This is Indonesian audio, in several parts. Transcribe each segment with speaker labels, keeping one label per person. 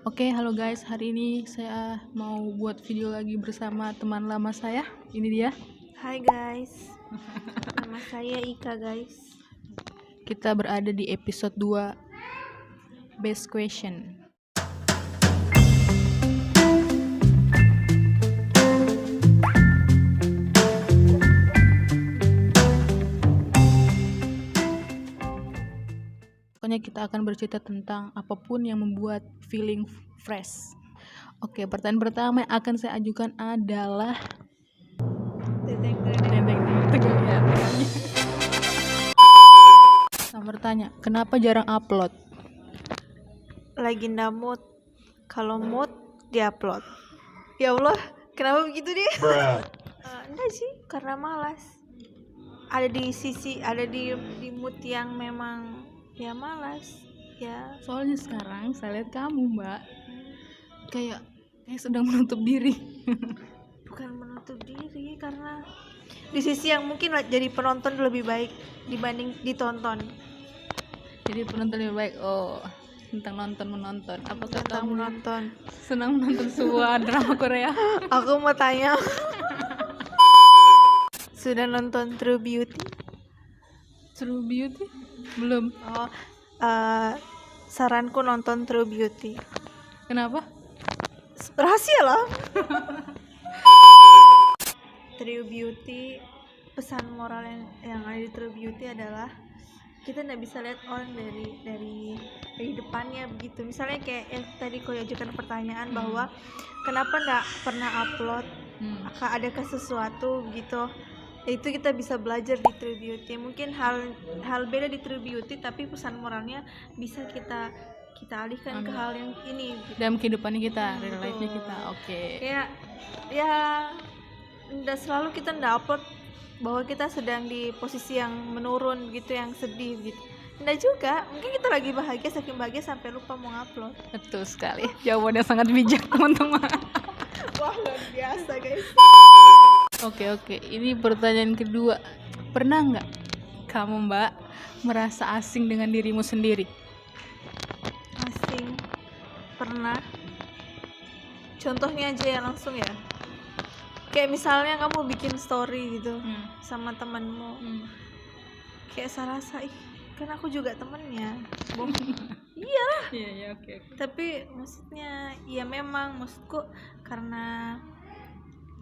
Speaker 1: Oke, halo guys. Hari ini saya mau buat video lagi bersama teman lama saya. Ini dia.
Speaker 2: Hai guys, nama saya Ika guys.
Speaker 1: Kita berada di episode 2 Best Question. Pokoknya kita akan bercerita tentang apapun yang membuat feeling fresh. Oke, pertanyaan pertama yang akan saya ajukan adalah Saya bertanya, kenapa jarang upload?
Speaker 2: Lagi nggak mood. Kalau mood diupload. Ya Allah, kenapa begitu dia? Enggak sih, karena malas. Ada di mood yang memang ya malas. Ya.
Speaker 1: Soalnya sekarang saya lihat kamu, Mbak, kayak sedang menutup diri.
Speaker 2: Bukan menutup diri, karena di sisi yang mungkin jadi penonton lebih baik dibanding ditonton.
Speaker 1: Jadi penonton lebih baik. Oh, tentang menonton. Apakah
Speaker 2: Tentang
Speaker 1: kamu
Speaker 2: menonton.
Speaker 1: senang menonton sebuah drama Korea?
Speaker 2: Aku mau tanya. Sudah nonton True Beauty?
Speaker 1: True Beauty? Belum.
Speaker 2: Oh, saranku nonton True Beauty.
Speaker 1: Kenapa?
Speaker 2: Rahasia lah. True Beauty, pesan moral yang ada di True Beauty adalah kita nggak bisa lihat orang dari depannya begitu. Misalnya kayak yang tadi kau ajukan pertanyaan bahwa kenapa nggak pernah upload, adakah sesuatu begitu. Itu kita bisa belajar di True Beauty. Mungkin hal beda di True Beauty, tapi pesan moralnya bisa kita alihkan ke hal yang ini gitu.
Speaker 1: Dalam kehidupan kita, real life-nya kita. Oke.
Speaker 2: Kayak ya nggak selalu kita nggak upload bahwa kita sedang di posisi yang menurun gitu, yang sedih gitu. Nggak juga, mungkin kita lagi bahagia, saking bahagia sampai lupa mau upload.
Speaker 1: Betul sekali. Jawabannya sangat bijak, teman-teman.
Speaker 2: Wah, luar biasa guys.
Speaker 1: Oke. Ini pertanyaan kedua. Pernah nggak kamu, Mbak, merasa asing dengan dirimu sendiri?
Speaker 2: Asing. Pernah. Contohnya aja ya, langsung ya. Kayak misalnya kamu bikin story gitu sama temanmu. Kayak saya rasa, kan aku juga temennya. Iyalah.
Speaker 1: Iya, oke.
Speaker 2: Tapi maksudnya ya memang, maksudku karena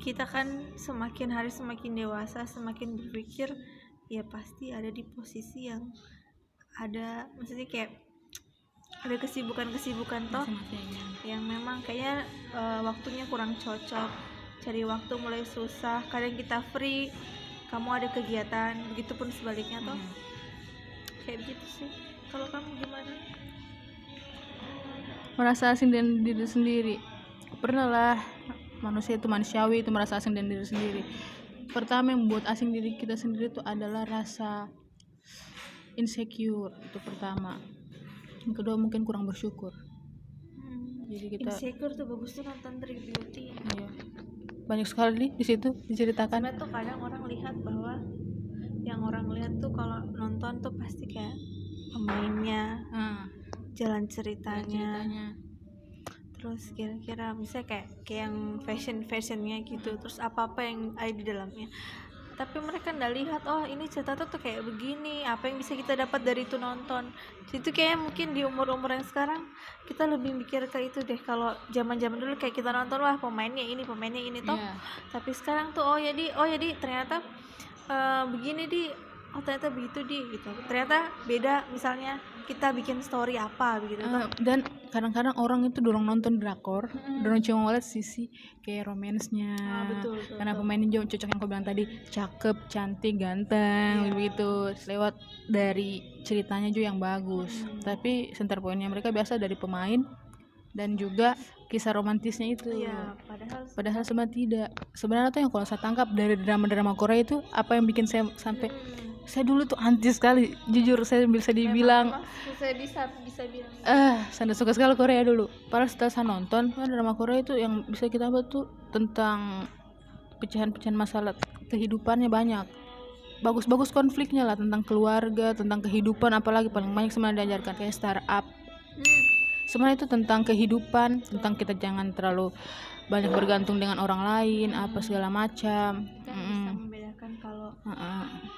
Speaker 2: kita kan semakin hari semakin dewasa, semakin berpikir, ya pasti ada di posisi yang ada, maksudnya kayak ada kesibukan toh yang memang kayaknya waktunya kurang cocok, cari waktu mulai susah, kadang kita free, kamu ada kegiatan, begitupun sebaliknya toh. Kayak begitu sih. Kalau kamu gimana?
Speaker 1: Merasa asing dengan diri sendiri. Pernah lah, manusia itu manusiawi itu merasa asing dengan diri sendiri. Pertama yang membuat asing diri kita sendiri itu adalah rasa insecure, itu pertama. Yang kedua mungkin kurang bersyukur. Jadi kita
Speaker 2: insecure tuh bagus tuh nonton True Beauty.
Speaker 1: Iya. Banyak sekali di situ diceritakan.
Speaker 2: Karena tuh kadang orang lihat bahwa yang orang lihat tuh kalau nonton tuh pasti kayak pemainnya, jalan ceritanya. Terus kira-kira misalnya kayak yang fashionnya gitu, terus apa yang ada di dalamnya. Tapi mereka nggak lihat, oh ini cerita tuh kayak begini, apa yang bisa kita dapat dari itu nonton. Itu kayaknya mungkin di umur-umur yang sekarang kita lebih mikir ke itu deh. Kalau zaman-zaman dulu kayak kita nonton, wah pemainnya ini toh. Tapi sekarang tuh oh jadi ternyata begini oh ternyata begitu gitu. Ternyata beda, misalnya kita bikin story apa begitu.
Speaker 1: Dan kadang-kadang orang itu dorong nonton drakor, dorong cuma ngeliat sisi kayak romansnya.
Speaker 2: Betul.
Speaker 1: Karena pemainnya juga cocok yang kau bilang tadi, cakep, cantik, ganteng, begitu. Lewat dari ceritanya juga yang bagus. Tapi center pointnya mereka biasa dari pemain dan juga kisah romantisnya itu.
Speaker 2: Iya,
Speaker 1: padahal sebenarnya tidak. Sebenarnya tuh yang kalau saya tangkap dari drama-drama Korea itu, apa yang bikin saya sampai saya dulu tuh anti sekali, jujur saya bisa dibilang.
Speaker 2: Saya bisa bilang.
Speaker 1: Saya suka sekali Korea dulu. Padahal setelah saya nonton drama Korea itu yang bisa kita buat tuh tentang pecahan-pecahan masalah kehidupannya banyak. Bagus-bagus konfliknya lah, tentang keluarga, tentang kehidupan, apalagi paling banyak sebenarnya diajarkan kayak startup. sebenarnya itu tentang kehidupan, tentang kita jangan terlalu banyak bergantung dengan orang lain, apa segala macam.
Speaker 2: Kan bisa membedakan kalau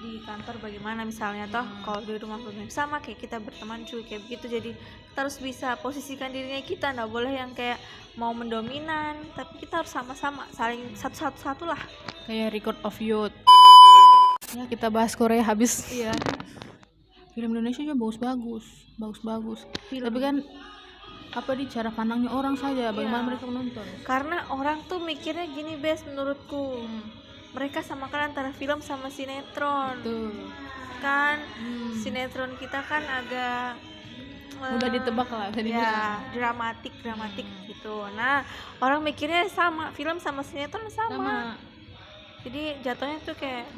Speaker 2: di kantor bagaimana misalnya toh, kalau di rumah pun sama kayak kita berteman juga kayak begitu. Jadi kita harus bisa posisikan dirinya kita, nggak boleh yang kayak mau mendominan, tapi kita harus sama-sama saling satu lah.
Speaker 1: Kayak Record of Youth. Ya kita bahas Korea habis.
Speaker 2: Iya.
Speaker 1: Film Indonesia juga bagus. Tapi kan apa di cara pandangnya orang saja, bagaimana mereka menonton.
Speaker 2: Karena orang tuh mikirnya gini Bes, menurutku mereka samakan antara film sama sinetron.
Speaker 1: Betul.
Speaker 2: Kan sinetron kita kan agak
Speaker 1: udah ditebak lah
Speaker 2: ya, dramatik gitu. Nah orang mikirnya sama, film sama sinetron sama. Jadi jatuhnya tuh kayak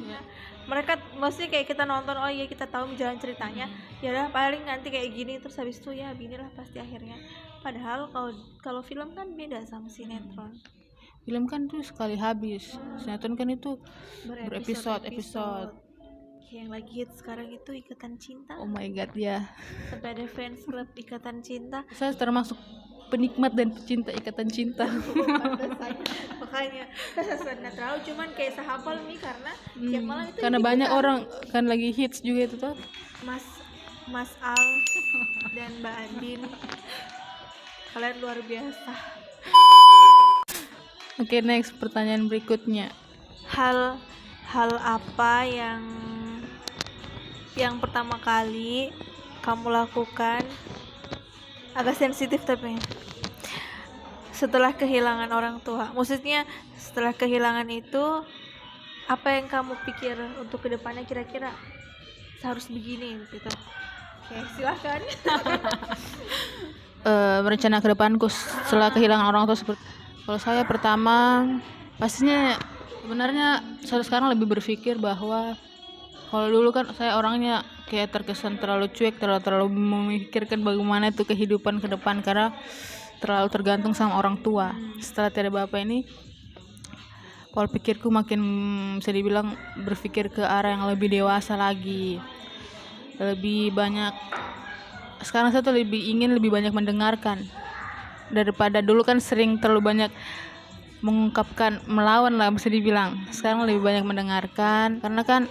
Speaker 2: mereka maksudnya kayak kita nonton, oh iya kita tahu jalan ceritanya, ya udah paling nanti kayak gini, terus habis itu ya beginilah pasti akhirnya. Padahal kalau film kan beda sama sinetron.
Speaker 1: Film kan tuh sekali habis, sinetron kan itu berepisode.
Speaker 2: Yang lagi hit sekarang itu Ikatan Cinta.
Speaker 1: Oh my god ya.
Speaker 2: Sampai ada fans club Ikatan Cinta.
Speaker 1: Saya termasuk penikmat dan pecinta Ikatan Cinta.
Speaker 2: Makanya saya terlalu cuman kayak sehafal nih karena tiap malam itu
Speaker 1: karena banyak orang kan lagi hits juga itu tuh.
Speaker 2: Mas Al dan Mbak Andin, kalian luar biasa.
Speaker 1: Oke, next pertanyaan berikutnya.
Speaker 2: Hal apa yang pertama kali kamu lakukan, agak sensitif tapi setelah kehilangan orang tua? Maksudnya setelah kehilangan itu apa yang kamu pikir untuk kedepannya, kira-kira harus begini gitu? Oke, silahkan.
Speaker 1: Rencana ke depanku setelah kehilangan orang tua seperti, kalau saya pertama pastinya sebenarnya saya sekarang lebih berpikir bahwa kalau dulu kan saya orangnya kayak terkesan terlalu cuek, terlalu memikirkan bagaimana itu kehidupan ke depan karena terlalu tergantung sama orang tua. Setelah tiada bapak ini, pola pikirku makin bisa dibilang berpikir ke arah yang lebih dewasa lagi, lebih banyak. Sekarang saya tuh ingin lebih banyak mendengarkan daripada dulu kan sering terlalu banyak mengungkapkan, melawan lah bisa dibilang. Sekarang lebih banyak mendengarkan karena kan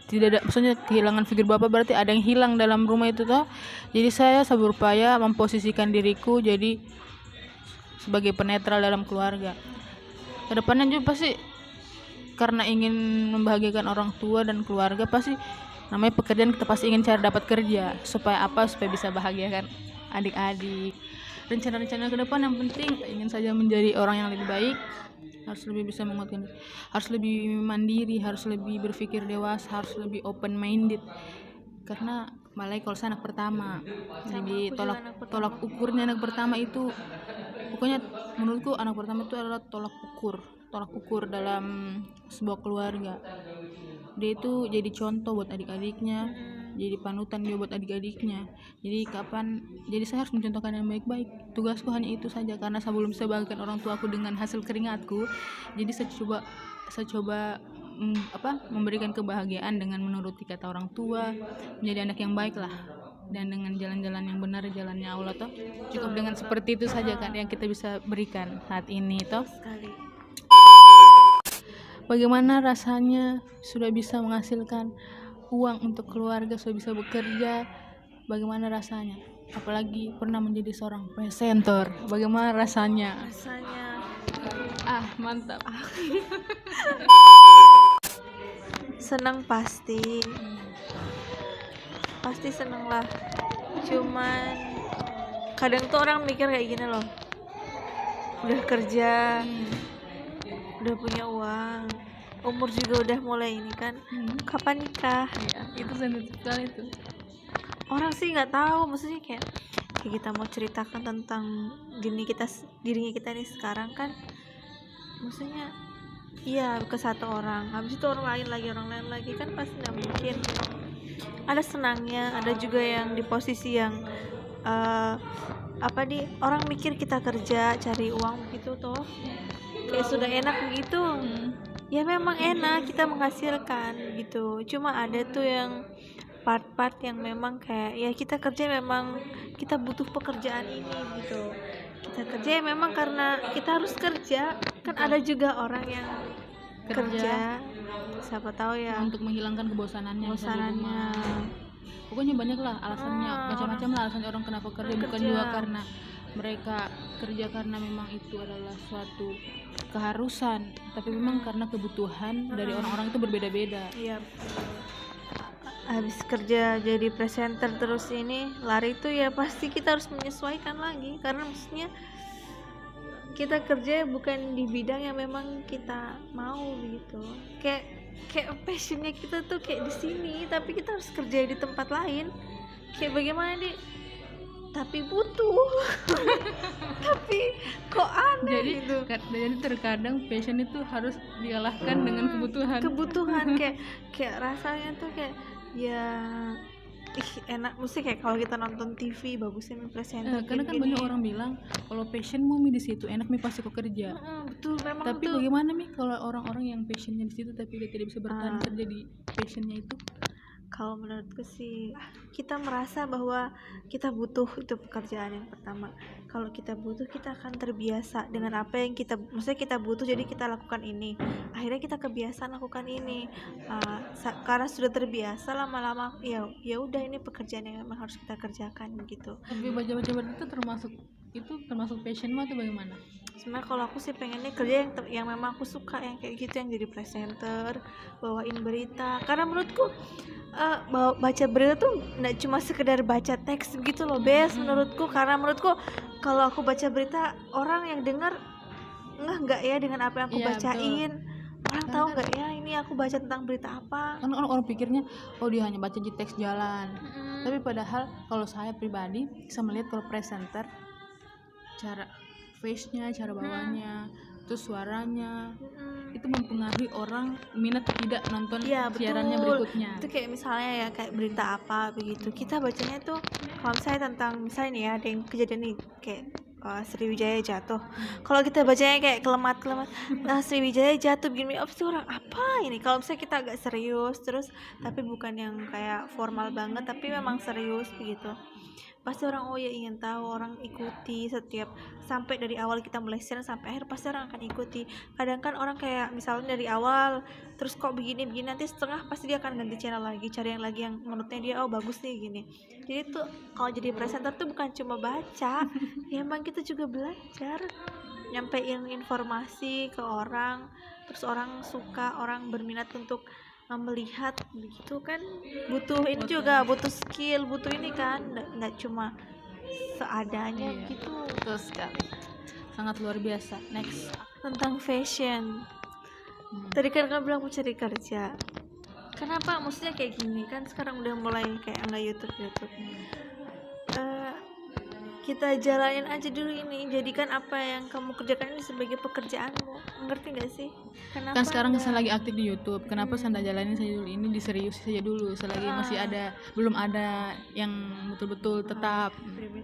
Speaker 1: tidak ada, maksudnya kehilangan figur bapak berarti ada yang hilang dalam rumah itu toh. Jadi saya berupaya memposisikan diriku jadi sebagai penetral dalam keluarga. Kedepannya juga pasti karena ingin membahagiakan orang tua dan keluarga, pasti namanya pekerjaan kita pasti ingin cari dapat kerja supaya bisa bahagiakan adik-adik. Rencana-rencana ke depan yang penting ingin saja menjadi orang yang lebih baik, harus lebih bisa menguatkan, harus lebih mandiri, harus lebih berpikir dewasa, harus lebih open minded. Karena malah kalau saya anak pertama, jadi tolak ukurnya anak pertama itu, pokoknya menurutku anak pertama itu adalah tolak ukur dalam sebuah keluarga. Dia itu jadi contoh buat adik-adiknya, jadi panutan dia buat adik-adiknya. Jadi saya harus mencontohkan yang baik-baik. Tugasku hanya itu saja, karena sebelum saya bahagiakan orang tuaku dengan hasil keringatku, jadi saya coba memberikan kebahagiaan dengan menuruti kata orang tua, menjadi anak yang baik lah, dan dengan jalan-jalan yang benar, jalannya Allah toh. Cukup dengan seperti itu saja kan yang kita bisa berikan saat ini toh. Bagaimana rasanya sudah bisa menghasilkan uang untuk keluarga, sudah bisa bekerja, bagaimana rasanya? Apalagi pernah menjadi seorang presenter, bagaimana rasanya? Mantap.
Speaker 2: Senang pasti senang lah. Cuman kadang tuh orang mikir kayak gini loh, udah kerja, udah punya uang, umur juga udah mulai ini kan, kapan nikah?
Speaker 1: Ya, itu sensitif sekali itu.
Speaker 2: Orang sih nggak tahu, maksudnya kayak kita mau ceritakan tentang dirinya kita nih sekarang kan, maksudnya iya ke satu orang, habis itu orang lain lagi kan pasti nggak mungkin. Ada senangnya, ada juga yang di posisi yang orang mikir kita kerja cari uang gitu toh kayak sudah enak begitu. Ya memang enak kita menghasilkan gitu, cuma ada tuh yang part-part yang memang kayak ya kita kerja memang kita butuh pekerjaan ini gitu. Kita kerja ya memang karena kita harus kerja. Kan ada juga orang yang kerja siapa tahu ya
Speaker 1: untuk menghilangkan kebosanannya. Pokoknya banyak lah alasannya, macam-macam lah alasan orang kenapa kerja. Bukan juga karena mereka kerja karena memang itu adalah suatu keharusan, tapi memang karena kebutuhan dari orang-orang itu berbeda-beda.
Speaker 2: Iya. Habis kerja jadi presenter terus ini lari itu ya pasti kita harus menyesuaikan lagi, karena maksudnya kita kerja bukan di bidang yang memang kita mau gitu. Kayak passionnya kita tuh kayak di sini, tapi kita harus kerja di tempat lain. Kayak bagaimana nih? Tapi butuh. Tapi kok aneh
Speaker 1: jadi,
Speaker 2: gitu.
Speaker 1: Jadi terkadang passion itu harus dikalahkan dengan kebutuhan.
Speaker 2: Kayak rasanya tuh kayak ya enak, mesti kayak kalau kita nonton TV bagusnya main presenter.
Speaker 1: Karena kan banyak orang bilang kalau passionmu di situ enak pasti kok kerja.
Speaker 2: Betul, memang.
Speaker 1: Tapi
Speaker 2: tuh.
Speaker 1: Bagaimana kalau orang-orang yang passionnya di situ tapi dia tidak bisa bertahan kerja di passionnya itu?
Speaker 2: Kalau menurutku sih kita merasa bahwa kita butuh itu pekerjaan yang pertama. Kalau kita butuh, kita akan terbiasa dengan apa yang maksudnya kita butuh, jadi kita lakukan ini. Akhirnya kita kebiasaan lakukan ini. Karena sudah terbiasa, lama-lama ya udah ini pekerjaan yang memang harus kita kerjakan gitu.
Speaker 1: Tapi baca-baca itu termasuk passionmu atau bagaimana?
Speaker 2: Sebenarnya kalau aku sih pengennya kerja yang memang aku suka, yang kayak gitu, yang jadi presenter, bawain berita. Karena menurutku baca berita tuh nggak cuma sekedar baca teks gitu loh, Bes, menurutku. Karena menurutku kalau aku baca berita, orang yang dengar nggak ya dengan apa yang aku bacain. Betul. Orang tahu nggak ya ini aku baca tentang berita apa.
Speaker 1: Kan orang pikirnya dia hanya baca di teks jalan. Tapi padahal kalau saya pribadi bisa melihat kalau presenter, cara face-nya, cara bawanya, terus suaranya itu mempengaruhi orang minat tidak nonton siarannya berikutnya.
Speaker 2: Itu kayak misalnya ya kayak berita apa begitu, kita bacanya tuh kalau misalnya tentang misalnya nih ya ada yang kejadian nih kayak Sriwijaya jatuh. Kalau kita bacanya kayak kelemat Sriwijaya jatuh begini, sih orang apa ini? Kalau misalnya kita agak serius terus tapi bukan yang kayak formal banget tapi memang serius begitu, pasti orang ingin tahu, orang ikuti setiap sampai dari awal kita mulai siaran sampai akhir, pasti orang akan ikuti. Kadang kan orang kayak misalnya dari awal terus kok begini nanti setengah pasti dia akan ganti channel lagi, cari yang lagi yang menurutnya dia bagus nih gini. Jadi tuh kalau jadi presenter tuh bukan cuma baca, ya emang kita juga belajar nyampein informasi ke orang, terus orang suka, orang berminat untuk melihat begitu kan, butuh ini juga, butuh skill, butuh ini kan, nggak cuma seadanya gitu.
Speaker 1: Betul sekali, sangat luar biasa. Next,
Speaker 2: tentang fashion. Tadi kan kamu bilang mau cari kerja, kenapa maksudnya kayak gini kan sekarang udah mulai kayak nggak YouTube kita jalanin aja dulu ini, jadikan apa yang kamu kerjakan ini sebagai pekerjaanmu, ngerti gak sih? Kenapa
Speaker 1: kan sekarang saya lagi aktif di YouTube, kenapa saya jalanin saja dulu ini, diserius saja dulu selagi masih ada, belum ada yang betul-betul tetap.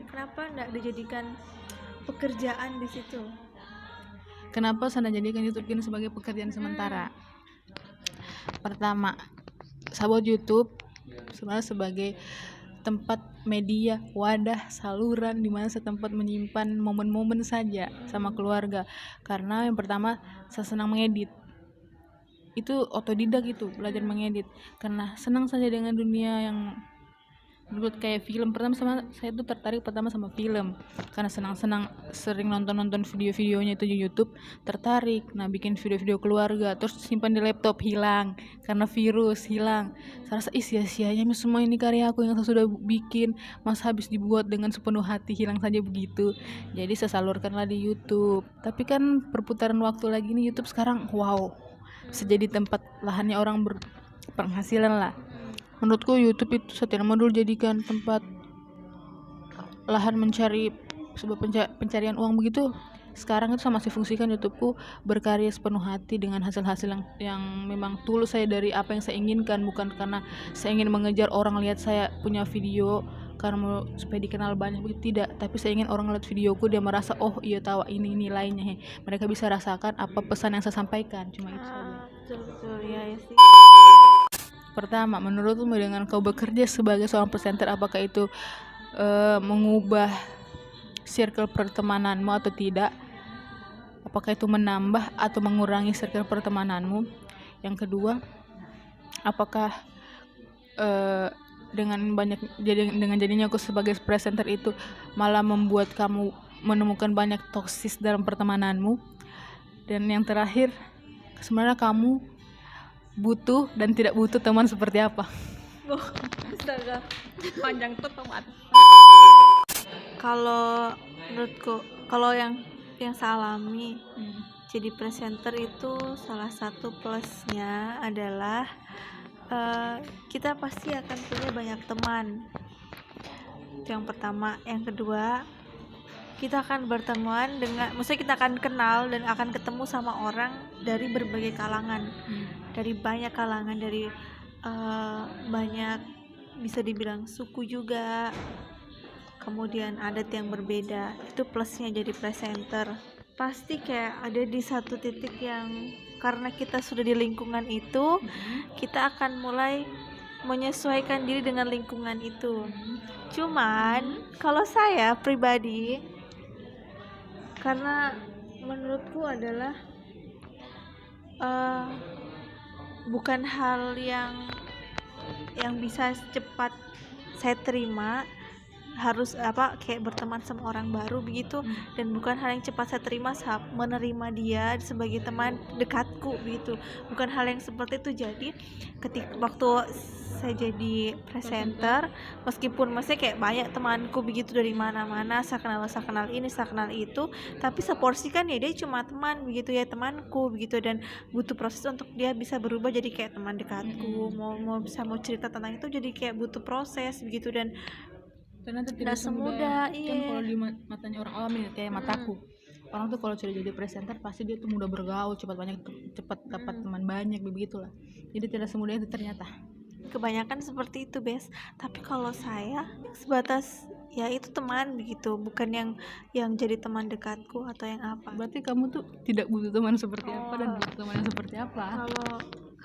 Speaker 2: Kenapa nggak dijadikan pekerjaan di situ?
Speaker 1: Kenapa saya jadikan YouTube ini sebagai pekerjaan sementara? Pertama, saya buat YouTube sebenarnya sebagai tempat media, wadah, saluran di mana saya tempat menyimpan momen-momen saja sama keluarga. Karena yang pertama saya senang mengedit. Itu otodidak, itu belajar mengedit karena senang saja dengan dunia yang menurut kayak film. Pertama saya itu tertarik pertama sama film karena senang sering nonton video-videonya itu di YouTube, tertarik. Nah, bikin video-video keluarga terus simpan di laptop, hilang karena virus, hilang. Saya rasa sia-sianya semua ini karya aku yang saya sudah bikin, masa habis dibuat dengan sepenuh hati hilang saja begitu. Jadi saya salurkanlah di YouTube. Tapi kan perputaran waktu lagi nih YouTube sekarang bisa jadi tempat lahannya orang berpenghasilan lah. Menurutku YouTube itu setia modul jadikan tempat lahan mencari sebuah pencarian uang begitu. Sekarang itu saya masih fungsikan YouTubeku berkarya sepenuh hati dengan hasil-hasil yang memang tulus saya dari apa yang saya inginkan, bukan karena saya ingin mengejar orang lihat saya punya video karena supaya dikenal banyak begitu, tidak. Tapi saya ingin orang lihat videoku dia merasa iya tahu ini nilainya, mereka bisa rasakan apa pesan yang saya sampaikan. Cuma itu saja.
Speaker 2: Betul ya sih.
Speaker 1: Pertama, menurutmu dengan kau bekerja sebagai seorang presenter, apakah itu mengubah circle pertemananmu atau tidak, apakah itu menambah atau mengurangi circle pertemananmu. Yang kedua, apakah dengan jadinya aku sebagai presenter itu malah membuat kamu menemukan banyak toksis dalam pertemananmu. Dan yang terakhir, sebenarnya kamu butuh dan tidak butuh teman seperti apa.
Speaker 2: Astaga, panjang tuh teman. Kalau menurutku, kalau yang saya alami jadi presenter itu salah satu plusnya adalah kita pasti akan punya banyak teman. Itu yang pertama. Yang kedua, kita akan berteman dengan, maksudnya kita akan kenal dan akan ketemu sama orang dari berbagai kalangan, dari banyak kalangan, dari banyak, bisa dibilang suku juga, kemudian adat yang berbeda. Itu plusnya jadi presenter. Pasti kayak ada di satu titik yang karena kita sudah di lingkungan itu, kita akan mulai menyesuaikan diri dengan lingkungan itu. Cuman kalau saya pribadi, karena menurutku adalah bukan hal yang bisa cepat saya terima, harus kayak berteman sama orang baru begitu, dan bukan hal yang cepat saya terima menerima dia sebagai teman dekatku begitu, bukan hal yang seperti itu. Jadi ketika waktu saya jadi presenter, meskipun maksudnya kayak banyak temanku begitu dari mana-mana, saya kenal ini, saya kenal itu, tapi seporsikan ya dia cuma teman begitu ya, temanku begitu, dan butuh proses untuk dia bisa berubah jadi kayak teman dekatku. Mau cerita tentang itu jadi kayak butuh proses begitu, dan
Speaker 1: ternyata tidak semudah kan kalau di matanya orang awam ya, kayak mataku. Orang tuh kalau sudah jadi presenter pasti dia tuh mudah bergaul, cepat dapat teman banyak begitulah. Jadi tidak semudah itu ternyata.
Speaker 2: Kebanyakan seperti itu, Bes. Tapi kalau saya sebatas ya itu teman begitu, bukan yang jadi teman dekatku atau yang apa.
Speaker 1: Berarti kamu tuh tidak butuh teman seperti apa dan butuh teman yang seperti apa?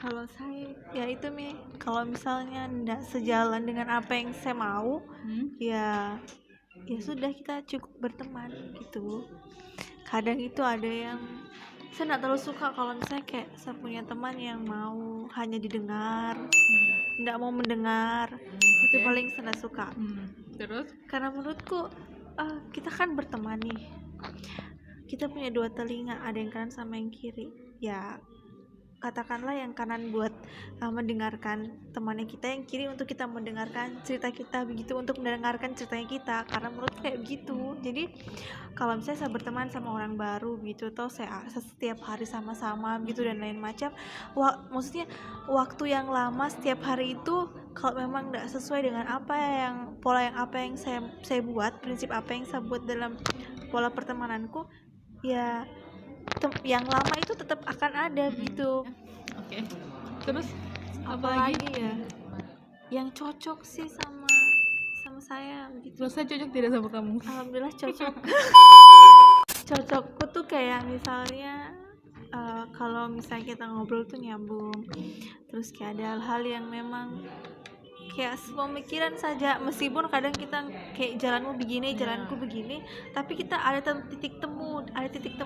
Speaker 2: Kalau saya ya itu kalau misalnya tidak sejalan dengan apa yang saya mau, ya sudah, kita cukup berteman gitu. Kadang itu ada yang saya tidak terlalu suka kalau misalnya kayak saya punya teman yang mau hanya didengar, tidak mau mendengar. Itu paling saya tidak suka.
Speaker 1: Terus?
Speaker 2: Karena menurutku kita kan berteman nih, kita punya dua telinga, ada yang kanan sama yang kiri. Ya katakanlah yang kanan buat mendengarkan temannya kita, yang kiri untuk kita mendengarkan cerita kita begitu, untuk mendengarkan ceritanya kita. Karena menurut kayak begitu. Jadi kalau misalnya saya berteman sama orang baru gitu, atau saya setiap hari sama-sama gitu dan lain macam, maksudnya waktu yang lama setiap hari itu, kalau memang tidak sesuai dengan pola yang saya buat, prinsip apa yang saya buat dalam pola pertemananku, ya yang lama itu tetap akan ada gitu.
Speaker 1: Oke. Terus
Speaker 2: apalagi ya yang cocok sih sama saya gitu.
Speaker 1: Terus saya cocok tidak sama kamu?
Speaker 2: Alhamdulillah cocok. Cocokku tuh kayak misalnya kalau misalnya kita ngobrol tuh nyambung, terus kayak ada hal-hal yang memang kayak pemikiran saja, meskipun kadang kita kayak jalanmu begini, jalanku begini, tapi kita ada titik temu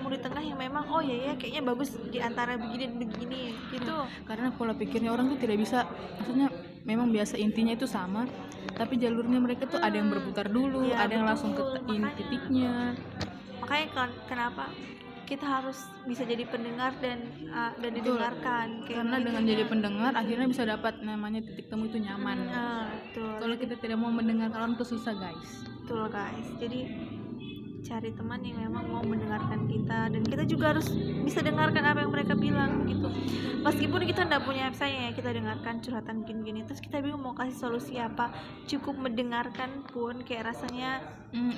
Speaker 2: di tengah yang memang ya kayaknya bagus di antara begini dan begini gitu.
Speaker 1: Karena pola pikirnya orang tuh tidak bisa, maksudnya memang biasa intinya itu sama, tapi jalurnya mereka tuh ada yang berputar dulu, ada yang langsung ke titiknya.
Speaker 2: Makanya kenapa kita harus bisa jadi pendengar dan didengarkan.
Speaker 1: Karena dengan jadi pendengar akhirnya bisa dapat namanya titik temu itu nyaman. Kalau kita tidak mau mendengarkan orang itu susah, guys.
Speaker 2: Betul, guys. Jadi cari teman yang memang mau mendengarkan kita, dan kita juga harus bisa dengarkan apa yang mereka bilang gitu. Meskipun kita tidak punya misalnya kita dengarkan curhatan gini-gini, terus kita bingung mau kasih solusi apa, cukup mendengarkan pun kayak rasanya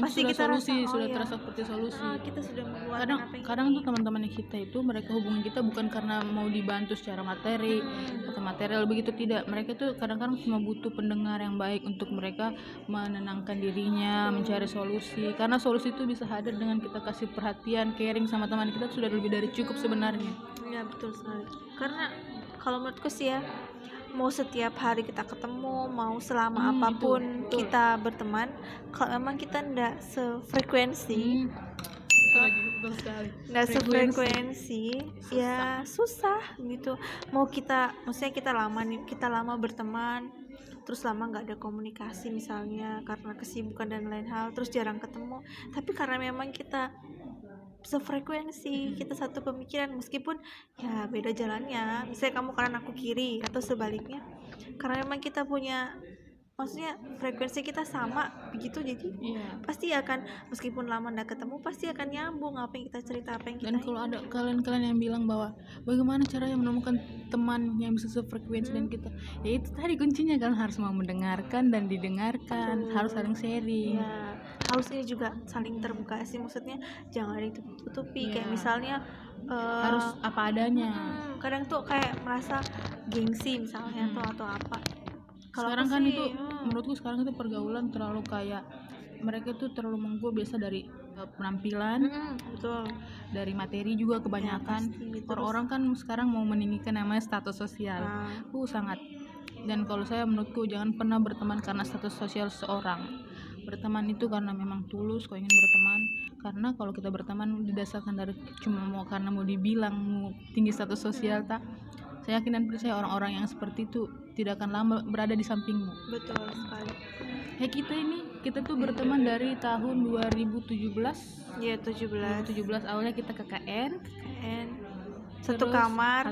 Speaker 2: pasti kita
Speaker 1: sudah terasa seperti solusi.
Speaker 2: Kita sudah membuat
Speaker 1: kadang tuh teman-teman kita itu mereka hubungi kita bukan karena mau dibantu secara materi atau material begitu, tidak. Mereka tuh kadang-kadang cuma butuh pendengar yang baik untuk mereka menenangkan dirinya, mencari solusi. Karena solusi itu bisa hadir dengan kita kasih perhatian, caring sama teman kita, sudah lebih dari cukup sebenarnya.
Speaker 2: Ya betul sekali. Karena kalau menurutku sih ya, mau setiap hari kita ketemu, mau selama apapun
Speaker 1: betul.
Speaker 2: kita berteman, kalau memang kita ndak sefrekuensi,
Speaker 1: betul sekali.
Speaker 2: nggak sefrekuensi, ya susah gitu. Maksudnya kita lama berteman, terus lama nggak ada komunikasi misalnya karena kesibukan dan lain hal, terus jarang ketemu, tapi karena memang kita sefrekuensi, kita satu pemikiran, meskipun ya beda jalannya, misalnya kamu kanan aku kiri atau sebaliknya, karena memang kita punya, maksudnya frekuensi kita sama begitu, jadi pasti akan, meskipun lama nggak ketemu, pasti akan nyambung apa yang kita cerita, apa yang kita
Speaker 1: dan kalau ada kalian yang bilang bahwa bagaimana caranya menemukan teman yang bisa sefrekuensi dengan kita, ya itu tadi kuncinya, kan harus mau mendengarkan dan didengarkan. Harus saling sharing
Speaker 2: ya, harus ini juga saling terbuka sih, maksudnya jangan ditutupi, kayak misalnya
Speaker 1: harus apa adanya.
Speaker 2: Kadang tuh kayak merasa gengsi misalnya atau apa. Kalau
Speaker 1: sekarang kan itu menurutku sekarang itu pergaulan terlalu kayak mereka tuh terlalu menggo biasa dari penampilan,
Speaker 2: betul,
Speaker 1: dari materi juga kebanyakan. Orang-orang kan sekarang mau meninggikan namanya status sosial, sangat. Dan kalau saya, menurutku jangan pernah berteman karena status sosial seseorang. Berteman itu karena memang tulus kau ingin berteman, karena kalau kita berteman didasarkan dari cuma karena mau dibilang mau tinggi status sosial, tak, saya yakin dan percaya orang-orang yang seperti itu tidak akan lama berada di sampingmu.
Speaker 2: Betul sekali.
Speaker 1: Kita tuh berteman dari tahun 2017.
Speaker 2: Iya,
Speaker 1: 17 awalnya kita ke KN.
Speaker 2: Satu kamar,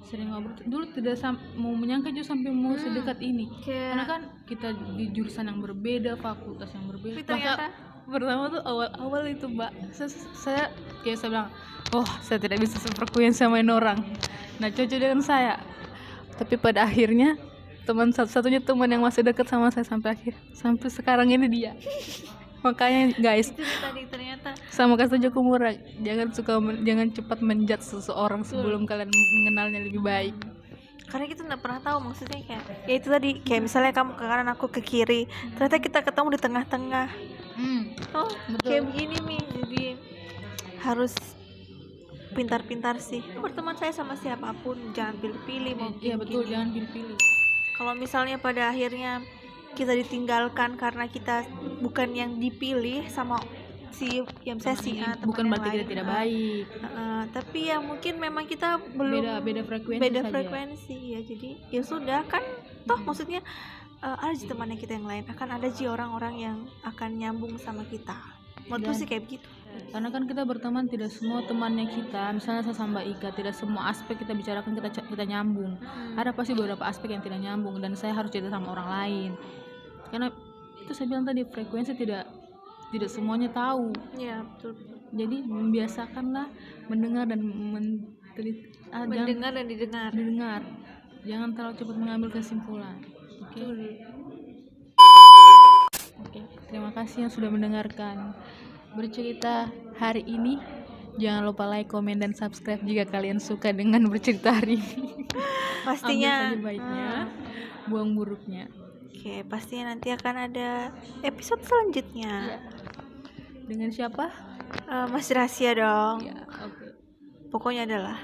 Speaker 1: sering ngobrol. Dulu tidak mau menyangka juga sampai mau sedekat ini. Karena kan kita di jurusan yang berbeda, fakultas yang berbeda.
Speaker 2: Ternyata
Speaker 1: pertama tuh awal itu, Mbak, saya bilang, saya tidak bisa sefrekuensi sama ini orang, nah cocok dengan saya. Tapi pada akhirnya teman satu-satunya teman yang masih dekat sama saya sampai sekarang ini dia. Makanya guys,
Speaker 2: tadi ternyata
Speaker 1: sama kata Joko Mura, jangan cepat menjudge seseorang sebelum kalian mengenalnya lebih baik.
Speaker 2: Karena kita nggak pernah tahu, maksudnya kayak ya itu tadi, kayak misalnya kamu ke kanan aku ke kiri, ternyata kita ketemu di tengah-tengah. Betul. Kayak begini nih, jadi harus pintar-pintar sih berteman saya sama siapapun, jangan pilih-pilih mau
Speaker 1: betul, jangan pilih-pilih.
Speaker 2: Kalau misalnya pada akhirnya kita ditinggalkan karena kita bukan yang dipilih sama si yang saya si A,
Speaker 1: bukan berarti kita tidak baik,
Speaker 2: tapi ya mungkin memang kita belum
Speaker 1: beda frekuensi
Speaker 2: ya, jadi ya sudah kan, toh maksudnya ada sih temannya kita yang lain, akan ada sih orang-orang yang akan nyambung sama kita. Menurutku sih kayak begitu.
Speaker 1: Karena kan kita berteman, tidak semua temannya kita, misalnya saya sama Ika, tidak semua aspek kita bicarakan kita nyambung. Ada pasti beberapa aspek yang tidak nyambung, dan saya harus cerita sama orang lain. Karena itu saya bilang tadi, frekuensi tidak semuanya tahu.
Speaker 2: Ya, betul.
Speaker 1: Jadi membiasakanlah mendengar dan didengar. Jangan terlalu cepat mengambil kesimpulan. Oke, terima kasih yang sudah mendengarkan bercerita hari ini. Jangan lupa like, komen, dan subscribe jika kalian suka dengan bercerita hari ini.
Speaker 2: Pastinya
Speaker 1: ambil saja baiknya, buang buruknya.
Speaker 2: Oke, pastinya nanti akan ada episode selanjutnya.
Speaker 1: Dengan siapa?
Speaker 2: Masih rahasia dong.
Speaker 1: Ya, okay.
Speaker 2: Pokoknya adalah